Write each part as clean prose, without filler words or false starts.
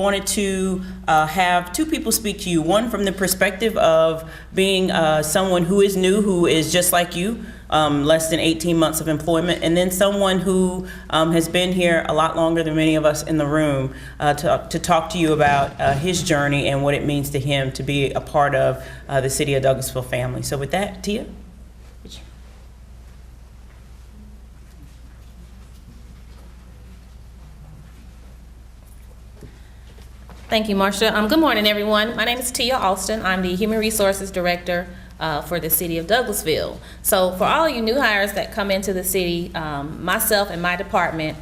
wanted to have two people speak to you. One from the perspective of being someone who is new, who is just like you, less than 18 months of employment, and then someone who has been here a lot longer than many of us in the room to talk to you about his journey and what it means to him to be a part of the City of Douglasville family. So with that, Tia. Thank you, Marcia. Good morning, everyone. My name is Tia Alston. I'm the Human Resources Director for the City of Douglasville. So for all of you new hires that come into the city, myself and my department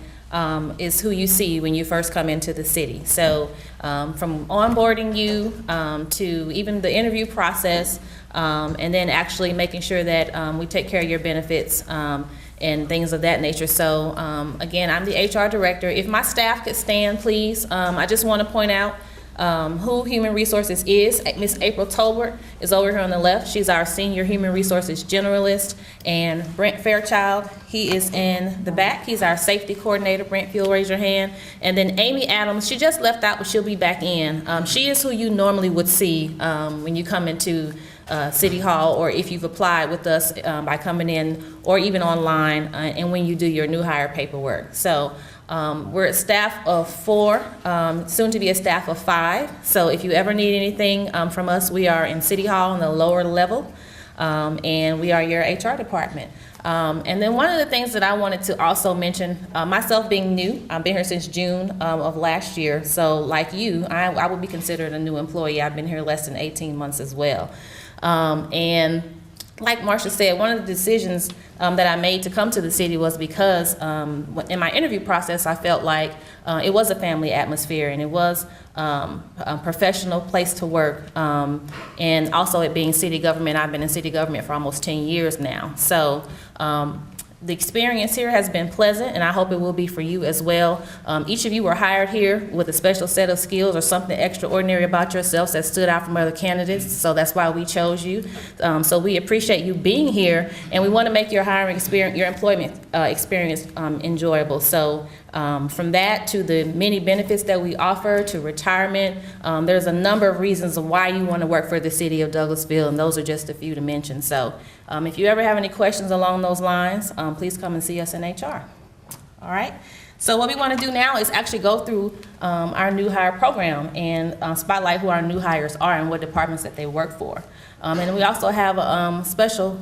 is who you see when you first come into the city. So from onboarding you to even the interview process, and then actually making sure that we take care of your benefits and things of that nature. So again, I'm the HR director. If my staff could stand, please. I just want to point out who Human Resources is. Miss April Tolbert is over here on the left. She's our Senior Human Resources Generalist. And Brent Fairchild, he is in the back. He's our Safety Coordinator. Brent, if you'll raise your hand. And then Amy Adams, she just left out, but she'll be back in. She is who you normally would see when you come into City Hall, or if you've applied with us by coming in, or even online, and when you do your new hire paperwork. So we're a staff of 4, soon to be a staff of 5. So if you ever need anything from us, we are in City Hall on the lower level, and we are your HR department. And then one of the things that I wanted to also mention, myself being new, I've been here since June of last year. So like you, I would be considered a new employee. I've been here less than 18 months as well. And like Marcia said, one of the decisions that I made to come to the city was because in my interview process, I felt like it was a family atmosphere, and it was a professional place to work. And also it being city government, I've been in city government for almost 10 years now. So the experience here has been pleasant, and I hope it will be for you as well. Each of you were hired here with a special set of skills or something extraordinary about yourselves that stood out from other candidates, so that's why we chose you. So we appreciate you being here, and we want to make your hiring experience, your employment experience enjoyable. So from that to the many benefits that we offer to retirement, there's a number of reasons why you want to work for the City of Douglasville, and those are just a few to mention. So if you ever have any questions along those lines, please come and see us in HR. All right. So what we want to do now is actually go through our new hire program and spotlight who our new hires are and what departments that they work for. And we also have a special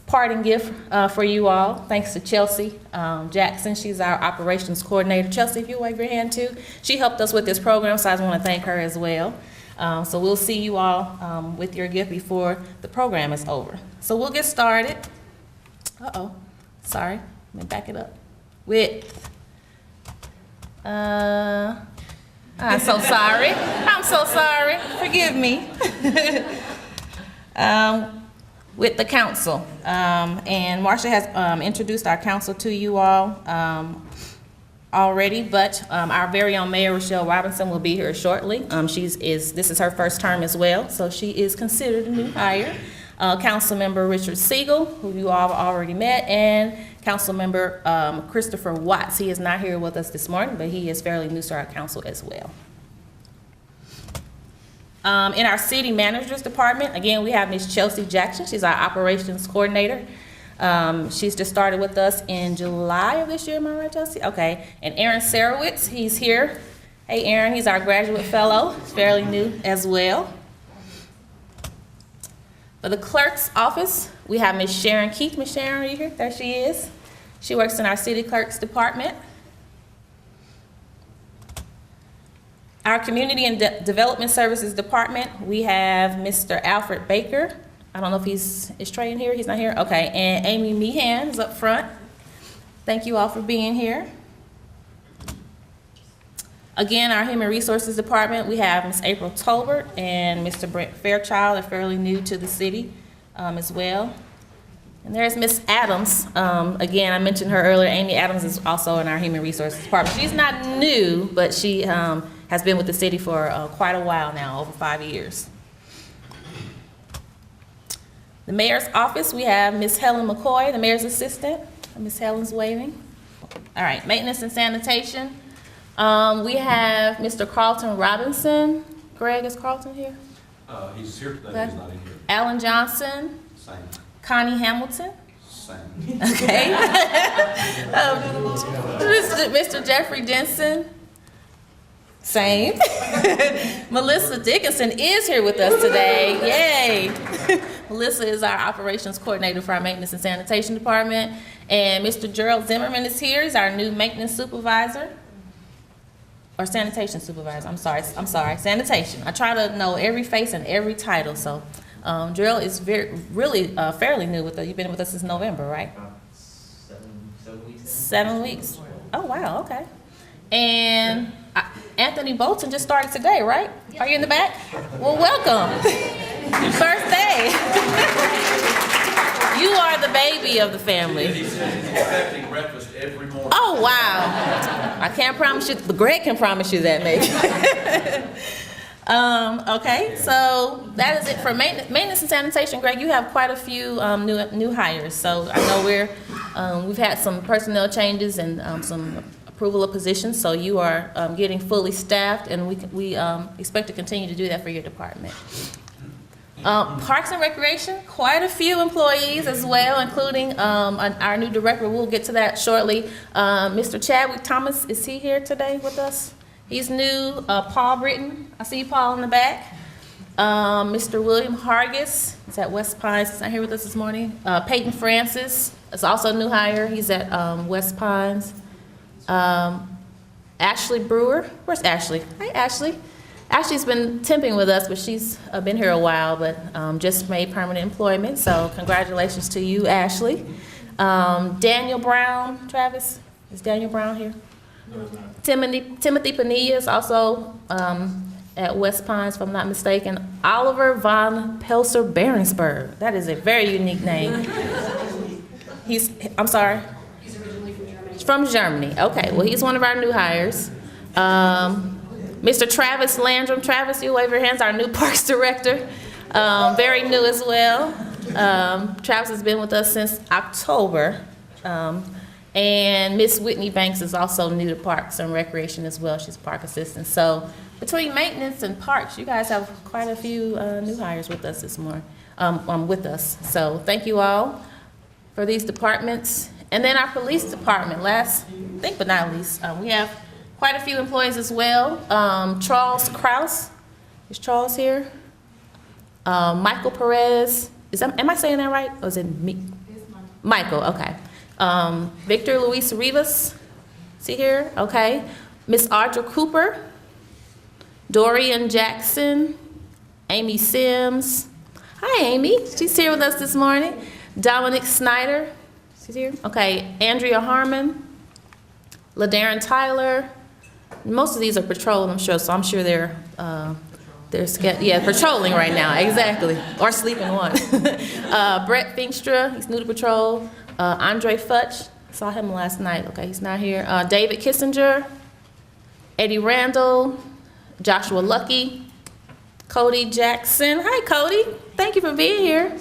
parting gift for you all, thanks to Chelsea Jackson. She's our operations coordinator. Chelsea, if you wave your hand too. She helped us with this program, so I just want to thank her as well. So we'll see you all with your gift before the program is over. So we'll get started. Sorry, let me back it up. I'm so sorry. I'm so sorry. Forgive me. With the council. And Marcia has introduced our council to you all already, but our very own Mayor Rochelle Robinson will be here shortly. This is her first term as well, so she is considered a new hire. Councilmember Richard Siegel, who you all already met, and Councilmember Christopher Watts. He is not here with us this morning, but he is fairly new to our council as well. In our city managers department, again, we have Ms. Chelsea Jackson. She's our operations coordinator. She's just started with us in July of this year, am I right, Chelsea? Okay, and Aaron Sarowitz, he's here. Hey, Aaron, he's our graduate fellow. He's fairly new as well. For the clerk's office, we have Ms. Sharon Keith. Ms. Sharon, are you here? There she is. She works in our city clerk's department. Our community and development services department, we have Mr. Alfred Baker. I don't know if is Trey in here? He's not here? Okay, and Amy Meehan is up front. Thank you all for being here. Again, our Human Resources Department, we have Ms. April Tolbert and Mr. Brent Fairchild. They're fairly new to the city as well. And there's Ms. Adams. Again, I mentioned her earlier. Amy Adams is also in our Human Resources Department. She's not new, but she has been with the city for quite a while now, over 5 years. The mayor's office, we have Ms. Helen McCoy, the mayor's assistant. Ms. Helen's waving. All right, maintenance and sanitation. We have Mr. Carlton Robinson. Greg, is Carlton here? He's here today, Okay. he's not in here. Alan Johnson. Same, Connie Hamilton. same. Okay. Mr. Jeffrey Denson. Same. Melissa Dickinson is here with us today. Yay. Melissa is our operations coordinator for our maintenance and sanitation department. And Mr. Gerald Zimmerman is here. He's our new maintenance supervisor. Or sanitation supervisor, I'm sorry, sanitation. I try to know every face and every title, so Gerald is really fairly new with us. You've been with us since November, right? 7 weeks. 7 weeks. Oh, wow, okay. And Anthony Bolton just started today, right? Are you in the back? Well, welcome. First day. You are the baby of the family. He's expecting breakfast every morning. Oh, wow. I can't promise you, but Greg can promise you that maybe. Okay, so that is it for maintenance and sanitation. Greg, you have quite a few new hires. So I know we've had some personnel changes and some approval of positions. So you are getting fully staffed, and we expect to continue to do that for your department. Parks and Recreation, quite a few employees as well, including our new director. We'll get to that shortly. Mr. Chadwick Thomas, is he here today with us? He's new. Paul Britton, I see Paul in the back. Mr. William Hargis is at West Pines. He's not here with us this morning. Peyton Francis is also a new hire. He's at West Pines. Ashley Brewer, where's Ashley? Hi, Ashley. Ashley's been temping with us, but she's been here a while, but just made permanent employment. So congratulations to you, Ashley. Daniel Brown, Travis, is Daniel Brown here? Timothy Panilla is also at West Pines, if I'm not mistaken. Oliver von Pelser Behrensberg. That is a very unique name. I'm sorry? He's originally from Germany. From Germany. Okay, well, he's one of our new hires. Mr. Travis Landrum. Travis, you wave your hands, our new Parks Director. Very new as well. Travis has been with us since October. And Miss Whitney Banks is also new to Parks and Recreation as well. She's a park assistant. So between maintenance and parks, you guys have quite a few new hires with us this morning. So thank you all for these departments. And then our police department, last but not least, we have quite a few employees as well. Charles Kraus, is Charles here? Michael Perez, am I saying that right? Or is it me? Michael, okay. Victor Luis Rivas, is he here? Okay. Miss Audra Cooper, Dorian Jackson, Amy Sims. Hi, Amy. She's here with us this morning. Dominic Snyder, she's here. Okay. Andrea Harmon, LaDarren Tyler. Most of these are patrol, I'm sure, so I'm sure they're patrolling right now, exactly, or sleeping one. Brett Finkstra, he's new to patrol. Andre Futch, saw him last night, okay, he's not here. David Kissinger, Eddie Randall, Joshua Lucky, Cody Jackson. Hi, Cody, thank you for being here.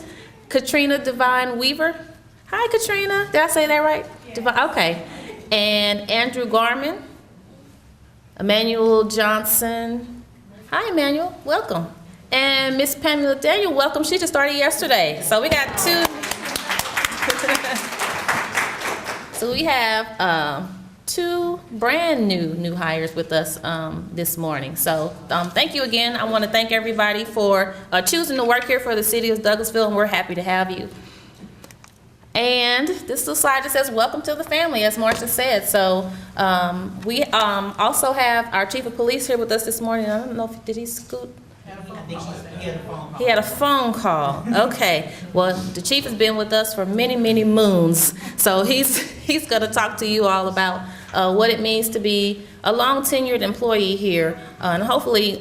Katrina Divine Weaver. Hi, Katrina, did I say that right? Yeah. Okay, and Andrew Garman. Emmanuel Johnson. Hi, Emmanuel. Welcome. And Miss Pamela Daniel, welcome. She just started yesterday. So we got two. So we have two brand new hires with us this morning. So thank you again. I want to thank everybody for choosing to work here for the city of Douglasville, and we're happy to have you. And this little slide just says, welcome to the family, as Marcia said. So we also have our chief of police here with us this morning. I don't know if, did he scoot? He had a phone call. Okay. Well, the chief has been with us for many, many moons. So he's going to talk to you all about what it means to be a long-tenured employee here. And hopefully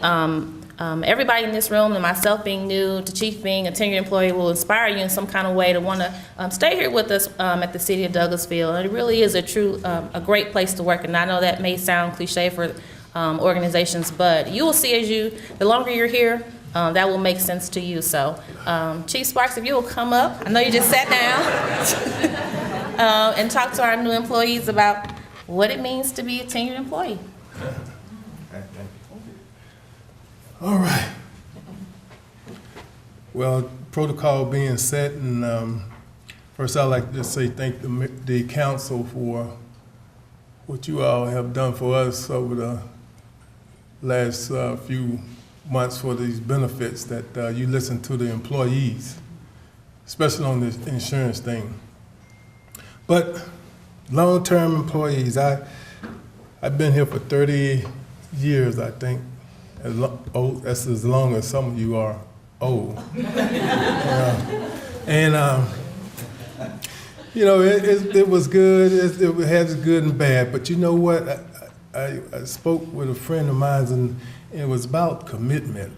everybody in this room, and myself being new, the chief being a tenured employee, will inspire you in some kind of way to want to stay here with us at the city of Douglasville. And it really is a great place to work. And I know that may sound cliche for organizations, but you will see the longer you're here, that will make sense to you. So Chief Sparks, if you will come up, I know you just sat down, and talk to our new employees about what it means to be a tenured employee. All right. Well, protocol being set, and first I'd like to just say thank the council for what you all have done for us over the last few months for these benefits that you listen to the employees, especially on this insurance thing. But long-term employees, I've been here for 30 years, I think. That's as long as some of you are old. And you know, it was good. It has good and bad. But you know what? I spoke with a friend of mine, and it was about commitment.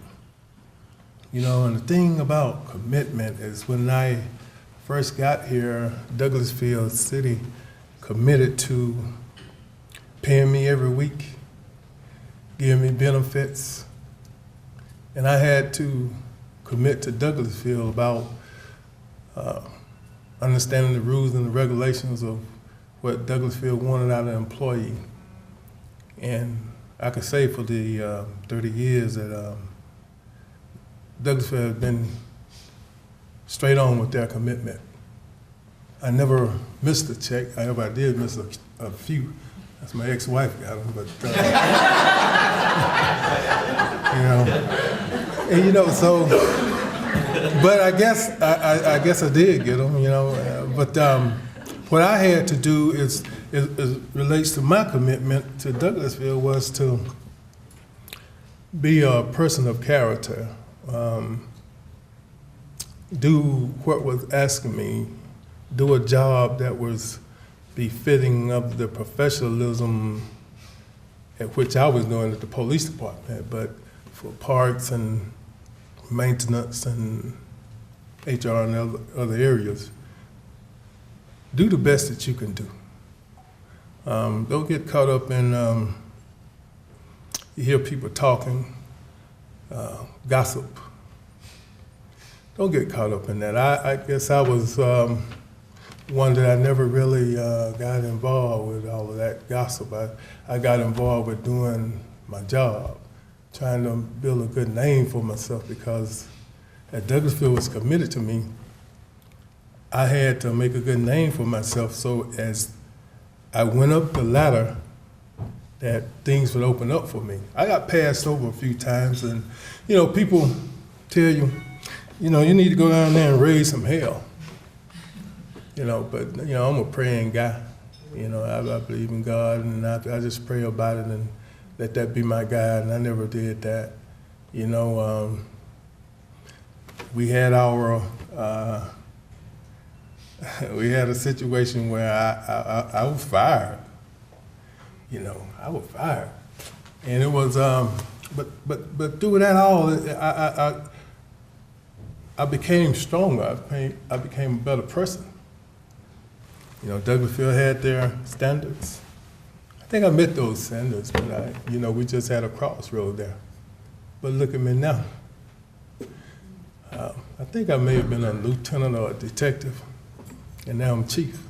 You know, and the thing about commitment is when I first got here, Douglasville City committed to paying me every week, giving me benefits, and I had to commit to Douglasville about understanding the rules and the regulations of what Douglasville wanted out of an employee. And I could say for the 30 years that Douglasville has been straight on with their commitment. I never missed a check. However, I did miss a few. That's my ex-wife got them, but you know, and you know, so. But I guess I did get them, you know. But what I had to do is relates to my commitment to Douglasville was to be a person of character, do what was asking me, do a job that was befitting of the professionalism at which I was doing at the police department, but for parks and maintenance and HR and other areas. Do the best that you can do. Don't get caught up in, you hear people talking, gossip. Don't get caught up in that. I guess I was one that I never really got involved with all of that gossip. I got involved with doing my job, trying to build a good name for myself, because as Douglasville was committed to me, I had to make a good name for myself, so as I went up the ladder, that things would open up for me. I got passed over a few times, and you know, people tell you, you know, you need to go down there and raise some hell. You know, but you know, I'm a praying guy. You know, I believe in God, and I just pray about it and let that be my guide, and I never did that. You know, we had our, we had a situation where I was fired. You know, I was fired. And it was, but through that all, I became stronger. I became a better person. You know, Douglasville had their standards. I think I met those standards, but you know, we just had a crossroad there. But look at me now. I think I may have been a lieutenant or a detective, and now I'm chief.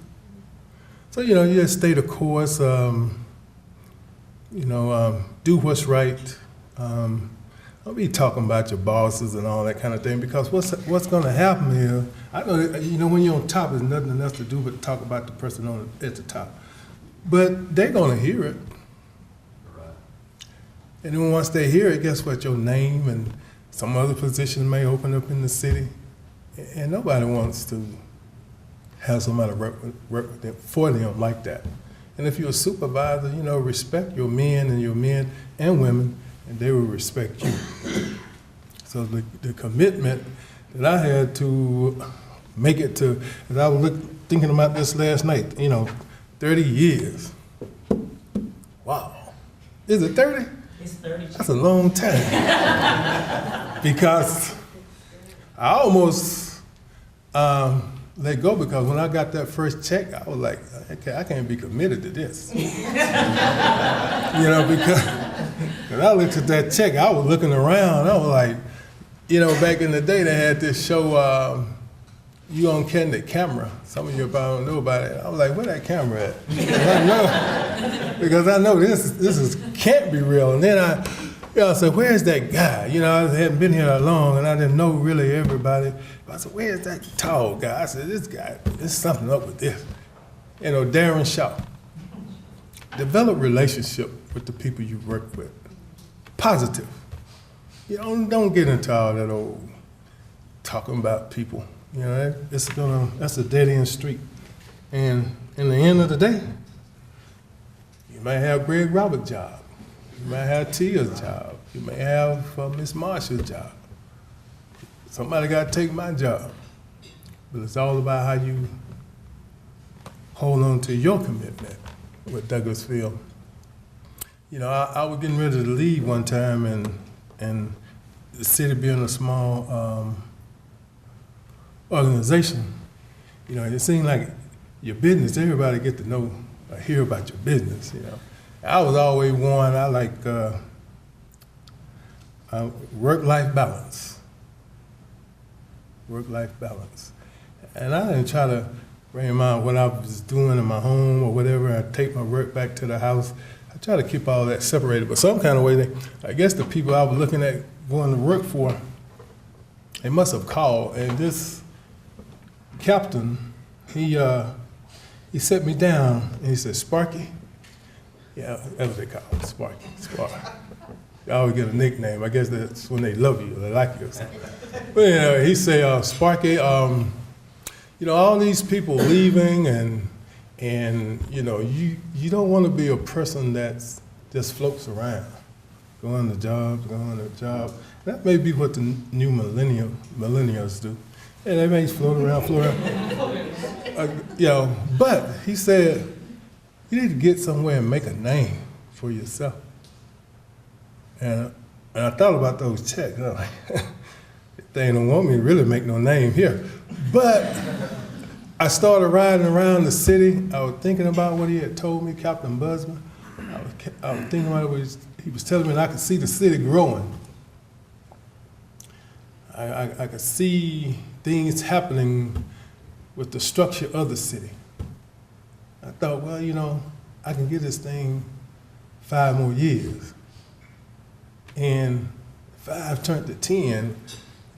So, you know, you just stay the course, you know, do what's right. Don't be talking about your bosses and all that kind of thing, because what's going to happen here, I know, you know, when you're on top, there's nothing else to do but talk about the person at the top. But they're going to hear it. And then once they hear it, guess what? Your name and some other position may open up in the city. And nobody wants to have somebody work for them like that. And if you're a supervisor, you know, respect your men and women, and they will respect you. So the commitment that I had to make it to, as I was thinking about this last night, you know, 30 years. Wow. Is it 30? It's 30. That's a long time. Because I almost let go, because when I got that first check, I was like, okay, I can't be committed to this. You know, because when I looked at that check, I was looking around, I was like, you know, back in the day they had this show, You on Candid Camera. Some of you probably don't know about it. I was like, where that camera at? Because I know this is can't be real. And then I said, where's that guy? You know, I hadn't been here that long, and I didn't know really everybody. But I said, where's that tall guy? I said, this guy, there's something up with this. You know, Darren Shaw. Develop relationship with the people you work with. Positive. You don't get into all that old talking about people. You know, that's a dead end street. And in the end of the day, you might have Greg Roberts' job. You might have Tia's job. You may have Miss Marcia's job. Somebody got to take my job. But it's all about how you hold on to your commitment with Douglasville. You know, I was getting ready to leave one time, and the city being a small organization, you know, it seemed like your business, everybody get to know or hear about your business, you know. I was always one, I like work-life balance. Work-life balance. And I didn't try to bring in mind what I was doing in my home or whatever. I take my work back to the house. I try to keep all that separated. But some kind of way, I guess the people I was looking at going to work for, they must have called. And this captain, he set me down and he said, Sparky. Yeah, that's what they call it, Sparky, Spark. I always get a nickname. I guess that's when they love you or they like you or something. But anyway, he said, Sparky, you know, all these people leaving and you know, you don't want to be a person that's just floats around, going to job. That may be what the new millennials do. Yeah, they may float around. You know, but he said, you need to get somewhere and make a name for yourself. And I thought about those checks. I'm like, they don't want me to really make no name here. But I started riding around the city. I was thinking about what he had told me, Captain Busman. I was thinking about what he was telling me, and I could see the city growing. I could see things happening with the structure of the city. I thought, well, you know, I can get this thing 5 more years. And 5 turned to 10.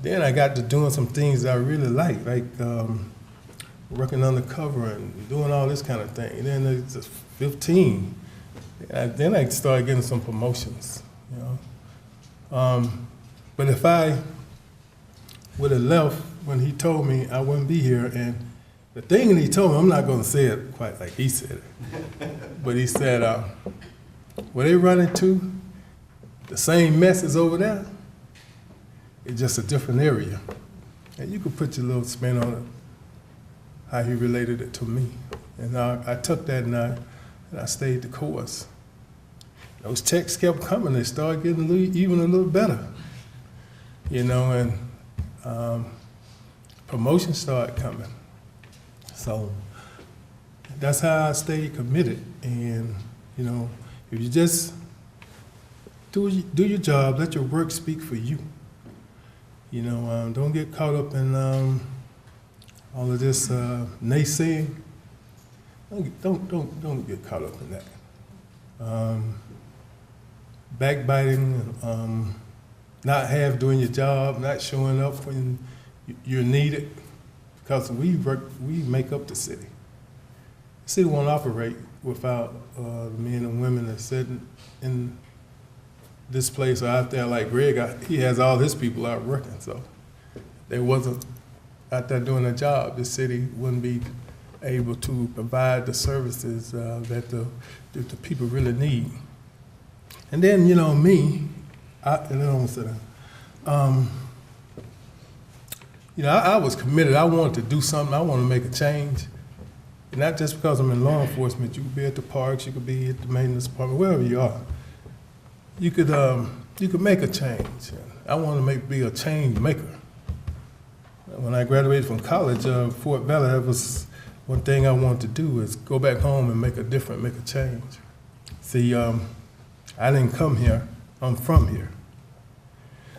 Then I got to doing some things that I really like working undercover and doing all this kind of thing. And then it's 15. Then I started getting some promotions, you know. But if I would have left when he told me I wouldn't be here, and the thing that he told me, I'm not going to say it quite like he said it, but he said, where they run into, the same mess is over there. It's just a different area. And you could put your little spin on it, how he related it to me. And I took that and I stayed the course. Those checks kept coming. They started getting even a little better. You know, and promotions started coming. So that's how I stayed committed. And, you know, if you just do your job, let your work speak for you. You know, don't get caught up in all of this naysaying. Don't get caught up in that. Backbiting, not doing your job, not showing up when you're needed, because we make up the city. The city won't operate without the men and women that sitting in this place or out there like Greg. He has all his people out working, so if they wasn't out there doing their job, the city wouldn't be able to provide the services that the people really need. And then, you know, me, you know, I was committed. I wanted to do something. I wanted to make a change. And not just because I'm in law enforcement. You could be at the parks, you could be at the maintenance department, wherever you are. You could make a change. I want to be a change maker. When I graduated from college, Fort Valley, that was one thing I wanted to do, is go back home and make a change. See, I didn't come here, I'm from here.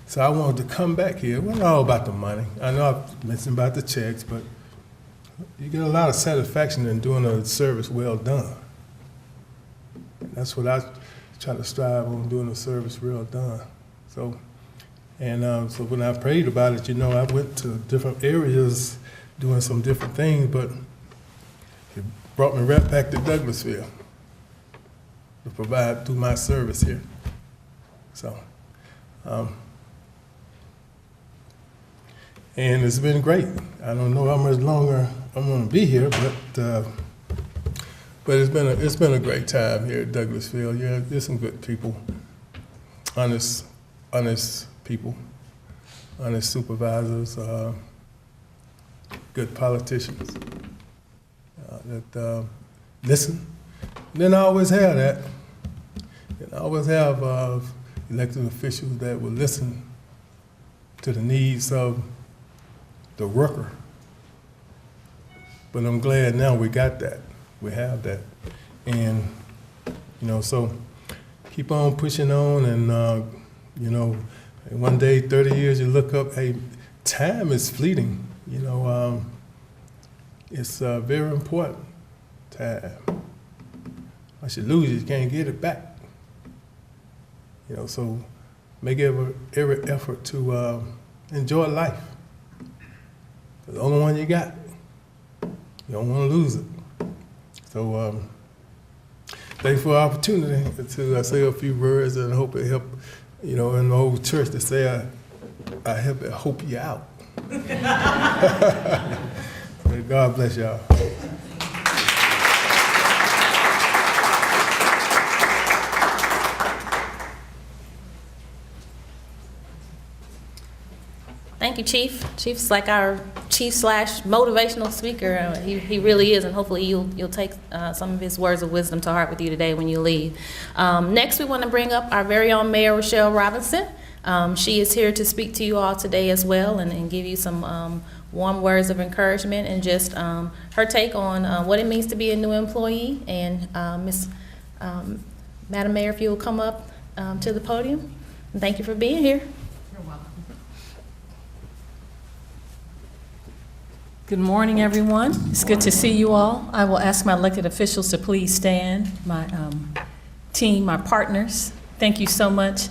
So I wanted to come back here. It wasn't all about the money. I know I've mentioned about the checks, but you get a lot of satisfaction in doing a service well done. And that's what I try to strive on doing a service real done. So, and so when I prayed about it, I went to different areas doing some different things, but it brought me right back to Douglasville to provide through my service here. So, and it's been great. I don't know how much longer I'm going to be here, but it's been a great time here at Douglasville. Yeah, there's some good people, honest people, honest supervisors, good politicians that listen. Then I always have that. And I always have elected officials that will listen to the needs of the worker. But I'm glad now we got that. We have that. And, so keep on pushing on and, and one day, 30 years, you look up, hey, time is fleeting. It's very important, time. Once you lose it, you can't get it back. So make every effort to enjoy life. It's the only one you got. You don't want to lose it. So thanks for the opportunity to say a few words, and I hope it helped, in the old church to say, I hope you out. God bless y'all. Thank you, Chief. Chief's like our chief/motivational speaker. He really is, and hopefully you'll take some of his words of wisdom to heart with you today when you leave. Next, we want to bring up our very own Mayor Rochelle Robinson. She is here to speak to you all today as well, and give you some warm words of encouragement and just her take on what it means to be a new employee. And Madam Mayor, if you will come up to the podium. And thank you for being here. Good morning, everyone. It's good to see you all. I will ask my elected officials to please stand. My team, my partners, thank you so much.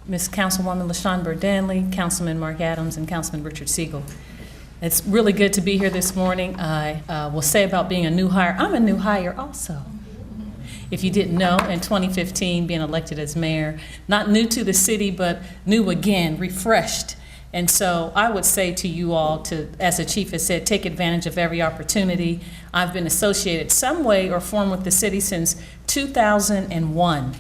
Ms. Councilwoman LaShawn Burdanley, Councilman Mark Adams, and Councilman Richard Siegel. It's really good to be here this morning. I will say about being a new hire, I'm a new hire also. If you didn't know, in 2015, being elected as mayor, not new to the city, but new again, refreshed. And so I would say to you all, as the chief has said, take advantage of every opportunity. I've been associated some way or form with the city since 2001.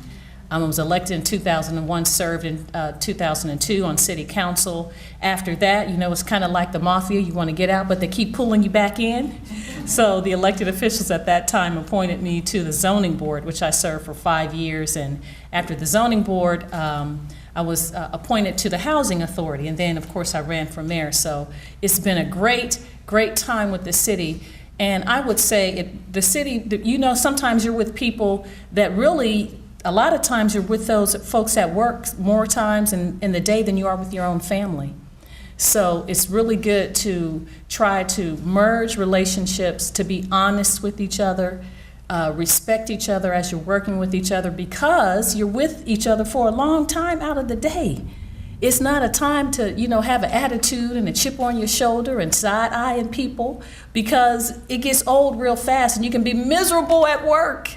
I was elected in 2001, served in 2002 on city council. After that, it's kind of like the mafia. You want to get out, but they keep pulling you back in. So the elected officials at that time appointed me to the zoning board, which I served for 5 years. And after the zoning board, I was appointed to the Housing Authority, and then, of course, I ran for mayor. So it's been a great, great time with the city. And I would say the city, sometimes you're with people that really, a lot of times you're with those folks at work more times in the day than you are with your own family. So it's really good to try to merge relationships, to be honest with each other, respect each other as you're working with each other, because you're with each other for a long time out of the day. It's not a time to, have an attitude and a chip on your shoulder and side-eyeing people, because it gets old real fast and you can be miserable at work.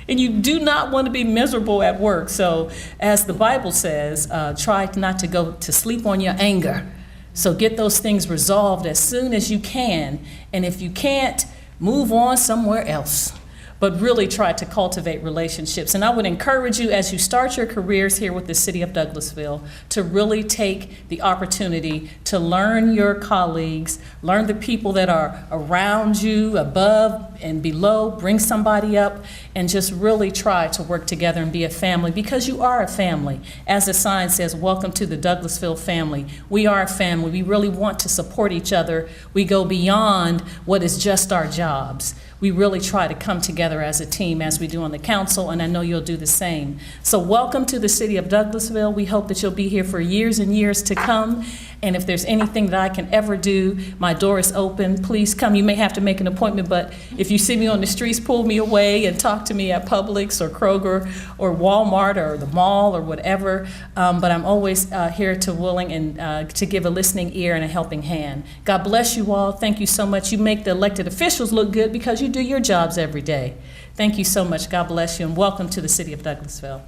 And you do not want to be miserable at work. So as the Bible says, try not to go to sleep on your anger. So get those things resolved as soon as you can. And if you can't, move on somewhere else. But really try to cultivate relationships. And I would encourage you, as you start your careers here with the city of Douglasville, to really take the opportunity to learn your colleagues, learn the people that are around you, above and below, bring somebody up, and just really try to work together and be a family, because you are a family. As the sign says, welcome to the Douglasville family. We are a family. We really want to support each other. We go beyond what is just our jobs. We really try to come together as a team, as we do on the council, and I know you'll do the same. So welcome to the city of Douglasville. We hope that you'll be here for years and years to come. And if there's anything that I can ever do, my door is open. Please come. You may have to make an appointment, but if you see me on the streets, pull me away and talk to me at Publix or Kroger or Walmart or the mall or whatever. But I'm always here to willing and to give a listening ear and a helping hand. God bless you all. Thank you so much. You make the elected officials look good because you do your jobs every day. Thank you so much. God bless you, and welcome to the city of Douglasville.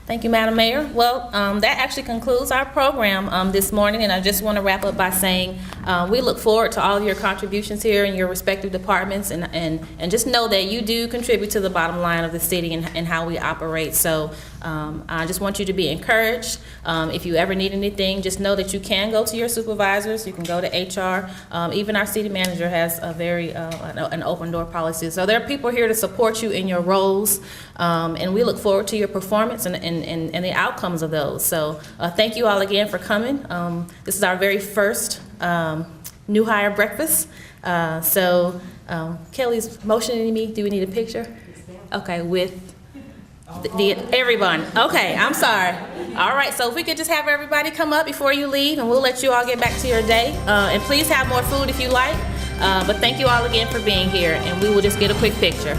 Thank you, Madam Mayor. Well, that actually concludes our program this morning, and I just want to wrap up by saying we look forward to all of your contributions here in your respective departments, and just know that you do contribute to the bottom line of the city and how we operate. So I just want you to be encouraged. If you ever need anything, just know that you can go to your supervisors. You can go to HR. Even our city manager has a very an open door policy. So there are people here to support you in your roles, and we look forward to your performance and the outcomes of those. So thank you all again for coming. This is our very first new hire breakfast. Kelly's motioning me. Do we need a picture? Okay, with everyone. Okay, I'm sorry. All right, so if we could just have everybody come up before you leave, and we'll let you all get back to your day. And please have more food if you like. But thank you all again for being here, and we will just get a quick picture.